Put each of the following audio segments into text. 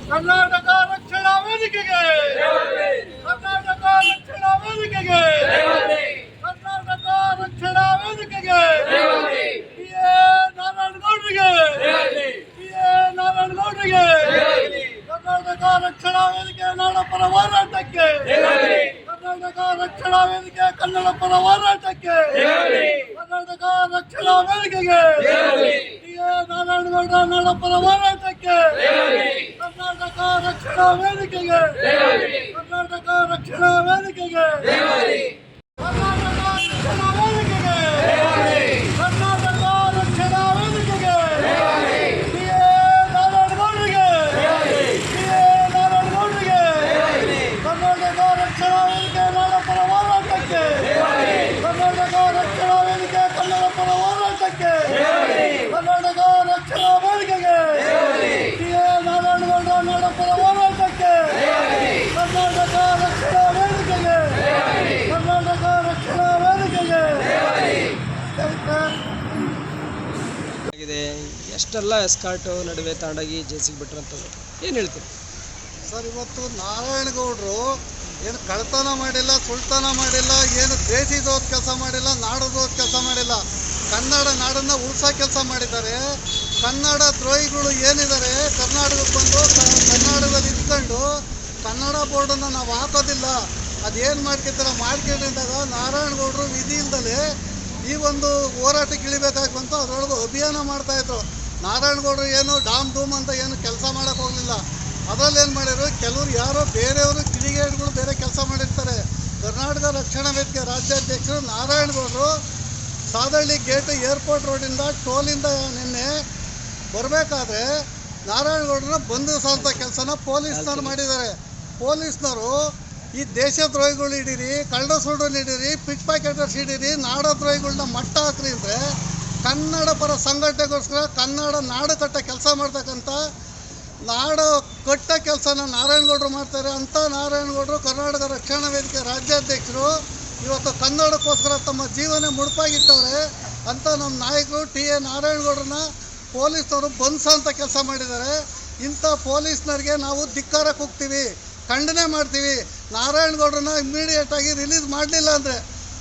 ಕರ್ನಾಟಕ ರಕ್ಷಣಾ ವೇದಿಕೆಗೆ, ಕರ್ನಾಟಕ ರಕ್ಷಣಾ ವೇದಿಕೆಗೆ, ಕರ್ನಾಟಕ ರಕ್ಷಣಾ ವೇದಿಕೆಗೆ, ಪಿಎ ನಾರಾಯಣಗೌಡರಿಗೆ, ಪಿಎ ನಾರಾಯಣಗೌಡರಿಗೆ, ಕರ್ನಾಟಕ ರಕ್ಷಣಾ ವೇದಿಕೆ ನಾಡಪರ ಹೋರಾಟಕ್ಕೆ, ಕರ್ನಾಟಕ ರಕ್ಷಣಾ ವೇದಿಕೆ ಕನ್ನಡ ಪರ ಹೋರಾಟಕ್ಕೆ, ಕರ್ನಾಟಕ ರಕ್ಷಣಾ ವೇದಿಕೆಗೆ, ಪಿಎ ನಾರಾಯಣಗೌಡ ನಾಡಪರ ಹೋರಾಟಕ್ಕೆ, ಕರ್ನಾಟಕ ರಕ್ಷಣಾ ವೇದಿಕೆಗೆ, ಕರ್ನಾಟಕ ರಕ್ಷಣಾ ವೇದಿಕೆಗೆ, ಕರ್ನಾಟಕ ರಕ್ಷಣಾ ವೇದಿಕೆಗೆ, ಕರ್ನಾಟಕ ರಕ್ಷಣಾ ವೇದಿಕೆಗೆ, ಪಿಎ ನಾರಾಯಣಗೌಡರಿಗೆ, ಪಿಎ ನಾರಾಯಣಗೌಡರಿಗೆ, ಕರ್ನಾಟಕ ರಕ್ಷಣಾ ವೇದಿಕೆ ನಾಡಪರ ಹೋರಾಟಕ್ಕೆ, ಕರ್ನಾಟಕ ರಕ್ಷಣಾ ವೇದಿಕೆ ಕನ್ನಡ ಪರ ಹೋರಾಟಕ್ಕೆ, ಕರ್ನಾಟಕ ರಕ್ಷಣಾ ವೇದಿಕೆಗೆ, ಪಿಎ ನಾರಾಯಣಗೌಡ ನಾಡಪರ ಹೋರಾಟಕ್ಕೆ, ಕರ್ನಾಟಕ ರಕ್ಷಣಾ ವೇದಿಕೆಗೆ, ಕರ್ನಾಟಕ ರಕ್ಷಣಾ ವೇದಿಕೆಗೆ. ಎಷ್ಟೆಲ್ಲ ಎಸ್ಕಾರ್ಟು ನಡುವೆ ತಾಂಡಾಗಿ ಜೇಸಿಗೆ ಬಿಟ್ರಂಥದ್ದು ಏನು ಹೇಳ್ತೀರಿ ಸರ್? ಇವತ್ತು ನಾರಾಯಣಗೌಡರು ಏನು ಕಳ್ತನ ಮಾಡಿಲ್ಲ, ಸುಳ್ತನ ಮಾಡಿಲ್ಲ, ಏನು ದೇಶದೋದ್ ಕೆಲಸ ಮಾಡಿಲ್ಲ, ನಾಡೋದ್ ಕೆಲಸ ಮಾಡಿಲ್ಲ. ಕನ್ನಡ ನಾಡನ್ನು ಉಳಿಸೋ ಕೆಲಸ ಮಾಡಿದ್ದಾರೆ. ಕನ್ನಡ ದ್ರೋಹಿಗಳು ಏನಿದ್ದಾರೆ ಕರ್ನಾಟಕಕ್ಕೆ ಬಂದು ಕರ್ನಾಟಕದಲ್ಲಿ ಇದ್ಕೊಂಡು ಕನ್ನಡ ಬೋರ್ಡನ್ನು ನಾವು ಹಾಕೋದಿಲ್ಲ, ಅದೇನು ಮಾಡ್ಕೊಂಡಿದ್ದಾಗ ನಾರಾಯಣಗೌಡರು ವಿಧಿ ಇಲ್ದಲೇ ಈ ಒಂದು ಹೋರಾಟಕ್ಕೆ ಇಳಿಬೇಕಾಗಿ ಬಂತು. ಅದರೊಳಗೆ ಅಭಿಯಾನ ಮಾಡ್ತಾಯಿದ್ರು. ನಾರಾಯಣಗೌಡರು ಏನು ಡಾಮ್ ಡೂಮ್ ಅಂತ ಏನು ಕೆಲಸ ಮಾಡೋಕ್ಕೆ ಹೋಗಲಿಲ್ಲ. ಅದರಲ್ಲಿ ಏನು ಮಾಡಿದ್ರು, ಕೆಲವರು ಯಾರೋ ಬೇರೆಯವರು ಕಿಡಿಗೇಡಿಗಳು ಬೇರೆ ಕೆಲಸ ಮಾಡಿರ್ತಾರೆ. ಕರ್ನಾಟಕ ರಕ್ಷಣಾ ವೇದಿಕೆ ರಾಜ್ಯಾಧ್ಯಕ್ಷರು ನಾರಾಯಣಗೌಡರು ಸಾದಳ್ಳಿ ಗೇಟ್ ಏರ್ಪೋರ್ಟ್ ರೋಡಿಂದ ಟೋಲಿಂದ ನಿನ್ನೆ ಬರಬೇಕಾದ್ರೆ ನಾರಾಯಣಗೌಡರನ್ನ ಬಂಧಿಸೋಂಥ ಕೆಲಸನ ಪೊಲೀಸ್ನವ್ರು ಮಾಡಿದ್ದಾರೆ. ಪೊಲೀಸ್ನವರು ಈ ದೇಶದ್ರೋಹಿಗಳು ಹಿಡೀರಿ, ಕಳ್ಳ ಸುಳ್ಳು ಹಿಡೀರಿ, ಪಿಕ್ ಪ್ಯಾಕೆಟರ್ಸ್ ಹಿಡೀರಿ, ನಾಡದ್ರೋಹಿಗಳನ್ನ ಮಟ್ಟ ಹಾಕ್ರಿ ಅಂದರೆ ಕನ್ನಡ ಪರ ಸಂಘಟನೆಗೋಸ್ಕರ ಕನ್ನಡ ನಾಡು ಕಟ್ಟ ಕೆಲಸ ಮಾಡ್ತಕ್ಕಂಥ ನಾಡು ಕಟ್ಟ ಕೆಲಸನ ನಾರಾಯಣಗೌಡರು ಮಾಡ್ತಾರೆ. ಅಂಥ ನಾರಾಯಣಗೌಡರು ಕರ್ನಾಟಕ ರಕ್ಷಣಾ ವೇದಿಕೆ ರಾಜ್ಯಾಧ್ಯಕ್ಷರು ಇವತ್ತು ಕನ್ನಡಕ್ಕೋಸ್ಕರ ತಮ್ಮ ಜೀವನ ಮುಡುಪಾಗಿಟ್ಟವ್ರೆ. ಅಂಥ ನಮ್ಮ ನಾಯಕರು ಟಿ.ಎ. ನಾರಾಯಣಗೌಡರನ್ನ ಪೊಲೀಸ್ನವರು ಬಂಧಿಸೋಂಥ ಕೆಲಸ ಮಾಡಿದ್ದಾರೆ. ಇಂಥ ಪೊಲೀಸ್ನವ್ರಿಗೆ ನಾವು ಧಿಕ್ಕಾರಕ್ಕೆ ಹೋಗ್ತೀವಿ, ಖಂಡನೆ ಮಾಡ್ತೀವಿ. ನಾರಾಯಣಗೌಡರನ್ನ ಇಮ್ಮಿಡಿಯೇಟಾಗಿ ರಿಲೀಸ್ ಮಾಡಲಿಲ್ಲ ಅಂದರೆ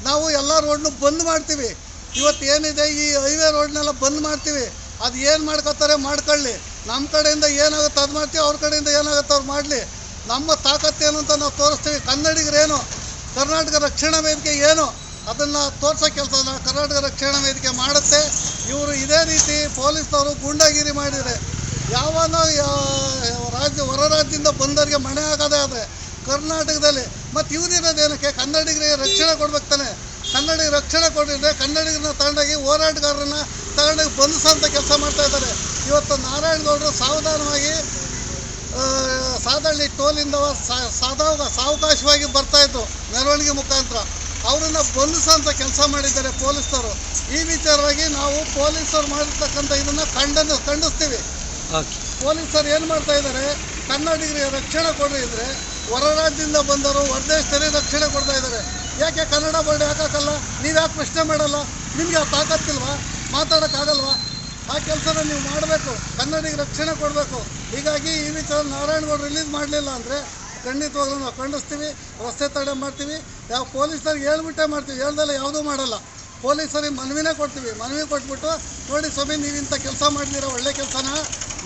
ನಾವು ಎಲ್ಲ ರೋಡ್ನು ಬಂದ್ ಮಾಡ್ತೀವಿ. ಇವತ್ತು ಏನಿದೆ ಈ ಹೈವೇ ರೋಡ್ನೆಲ್ಲ ಬಂದ್ ಮಾಡ್ತೀವಿ. ಅದು ಏನು ಮಾಡ್ಕೊತಾರೆ ಮಾಡ್ಕೊಳ್ಳಿ. ನಮ್ಮ ಕಡೆಯಿಂದ ಏನಾಗುತ್ತೆ ಅದು ಮಾಡ್ತೀವಿ, ಅವ್ರ ಕಡೆಯಿಂದ ಏನಾಗುತ್ತೆ ಅವ್ರು ಮಾಡಲಿ. ನಮ್ಮ ತಾಕತ್ತೇನು ಅಂತ ನಾವು ತೋರಿಸ್ತೀವಿ. ಕನ್ನಡಿಗರೇನು, ಕರ್ನಾಟಕ ರಕ್ಷಣಾ ವೇದಿಕೆ ಏನು ಅದನ್ನು ತೋರಿಸೋ ಕೆಲಸನ ಕರ್ನಾಟಕ ರಕ್ಷಣಾ ವೇದಿಕೆ ಮಾಡುತ್ತೆ. ಇವರು ಇದೇ ರೀತಿ ಪೊಲೀಸ್ನವರು ಗೂಂಡಾಗಿರಿ ಮಾಡಿದರೆ ಯಾವನ ಹೊರ ರಾಜ್ಯದಿಂದ ಬಂದವರಿಗೆ ಮಣೆ ಆಗೋದೇ ಆದರೆ ಕರ್ನಾಟಕದಲ್ಲಿ ಮತ್ತು ಇವರಿರೋದೇನಕ್ಕೆ ಕನ್ನಡಿಗರಿಗೆ ರಕ್ಷಣೆ ಕೊಡ್ಬೇಕು ತಾನೆ. ಕನ್ನಡಿಗರಿಗೆ ರಕ್ಷಣೆ ಕೊಟ್ಟಿದ್ರೆ ಕನ್ನಡಿಗರನ್ನ ತಗೊಂಡೋಗಿ ಹೋರಾಟಗಾರರನ್ನ ತಗೊಂಡೋಗಿ ಬಂಧಿಸೋಂಥ ಕೆಲಸ ಮಾಡ್ತಾಯಿದ್ದಾರೆ. ಇವತ್ತು ನಾರಾಯಣಗೌಡರು ಸಾವಧಾನವಾಗಿ ಸಾದಳ್ಳಿ ಟೋಲಿಂದ ಸಾವಕಾಶವಾಗಿ ಬರ್ತಾಯಿದ್ರು ಮೆರವಣಿಗೆ ಮುಖಾಂತರ. ಅವರನ್ನು ಬಂಧಿಸೋಂಥ ಕೆಲಸ ಮಾಡಿದ್ದಾರೆ ಪೊಲೀಸ್ನವರು. ಈ ವಿಚಾರವಾಗಿ ನಾವು ಪೊಲೀಸರು ಮಾಡಿರ್ತಕ್ಕಂಥ ಇದನ್ನು ಖಂಡಿಸ್ತೀವಿ. ಪೊಲೀಸರು ಏನು ಮಾಡ್ತಾ ಇದ್ದಾರೆ, ಕನ್ನಡಿಗರಿಗೆ ರಕ್ಷಣೆ ಕೊಡ್ರಿ ಇದ್ರೆ ಹೊರ ರಾಜ್ಯದಿಂದ ಬಂದವರು ಹೊರದೇಶದಲ್ಲಿ ರಕ್ಷಣೆ ಕೊಡ್ತಾ ಇದ್ದಾರೆ. ಯಾಕೆ ಕನ್ನಡ ಬೋರ್ಡ್ ಹಾಕಕ್ಕಲ್ಲ? ನೀವು ಯಾಕೆ ಪ್ರಶ್ನೆ ಮಾಡಲ್ಲ? ನಿಮಗೆ ಆ ತಾಕತ್ತಿಲ್ವಾ? ಮಾತಾಡೋಕ್ಕಾಗಲ್ವಾ? ಆ ಕೆಲಸನ ನೀವು ಮಾಡಬೇಕು, ಕನ್ನಡಿಗರಿಗೆ ರಕ್ಷಣೆ ಕೊಡಬೇಕು. ಹೀಗಾಗಿ ಈ ವಿಚಾರ ನಾರಾಯಣಗೌಡರು ರಿಲೀಸ್ ಮಾಡಲಿಲ್ಲ ಅಂದರೆ ಖಂಡಿತವಾಗ್ಲೂ ನಾವು ಖಂಡಿಸ್ತೀವಿ, ರಸ್ತೆ ತಡೆ ಮಾಡ್ತೀವಿ. ಯಾವ ಪೊಲೀಸರಿಗೆ ಹೇಳ್ಬಿಟ್ಟೆ ಮಾಡ್ತೀವಿ, ಹೇಳ್ದಲ್ಲ ಯಾವುದೂ ಮಾಡಲ್ಲ. ಪೊಲೀಸರಿಗೆ ಮನವಿನೇ ಕೊಡ್ತೀವಿ. ಮನವಿ ಕೊಟ್ಬಿಟ್ಟು ನೋಡಿ ಸ್ವಾಮಿ ನೀವು ಇಂಥ ಕೆಲಸ ಮಾಡಿದ್ದೀರ, ಒಳ್ಳೆ ಕೆಲಸನ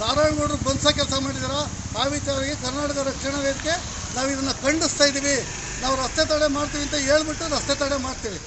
ನಾರಾಯಣಗೌಡರು ಬಂಧಿಸೋ ಕೆಲಸ ಮಾಡಿದ್ದೀರ. ಆ ವಿಚಾರವಾಗಿ ಕರ್ನಾಟಕ ರಕ್ಷಣಾ ವೇದಿಕೆ ನಾವು ಇದನ್ನು ಖಂಡಿಸ್ತಾ ಇದ್ದೀವಿ. ನಾವು ರಸ್ತೆ ತಡೆ ಮಾಡ್ತೀವಿ ಅಂತ ಹೇಳ್ಬಿಟ್ಟು ರಸ್ತೆ ತಡೆ ಮಾಡ್ತೀವಿ.